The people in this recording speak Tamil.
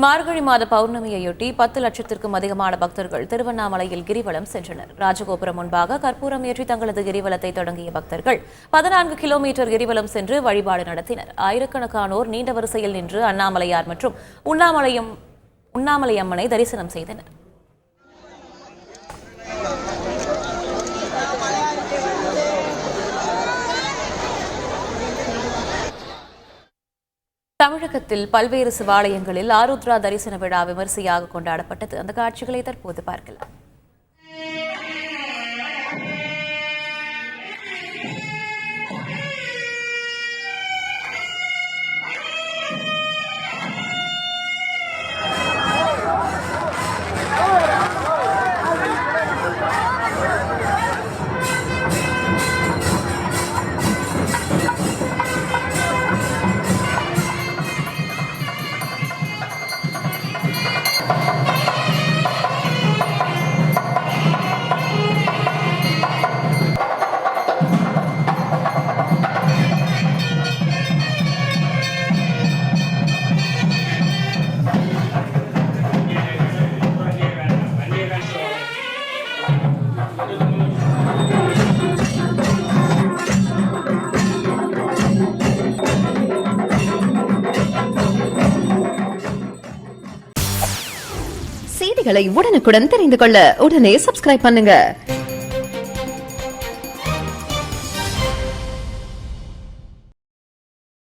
மார்கழி மாத பௌர்ணமியையொட்டி 10 லட்சத்திற்கும் அதிகமான பக்தர்கள் திருவண்ணாமலையில் கிரிவலம் சென்றனர். ராஜகோபுரம் முன்பாக கற்பூரம் ஏற்றி தங்களது கிரிவலத்தை தொடங்கிய பக்தர்கள் 14 கிலோமீட்டர் கிரிவலம் சென்று வழிபாடு நடத்தினர். ஆயிரக்கணக்கானோர் நீண்ட வரிசையில் நின்று அண்ணாமலையார் மற்றும் உண்ணாமலை அம்மனை தரிசனம் செய்தனர். தமிழகத்தில் பல்வேறு சிவாலயங்களில் ஆருத்ரா தரிசன விழா விமரிசையாக கொண்டாடப்பட்டது. அந்த காட்சிகளை தற்போது பார்க்கலாம். செய்திகளை உடனுக்குடன் தெரிந்து கொள்ள உடனே சப்ஸ்கிரைப் பண்ணுங்க.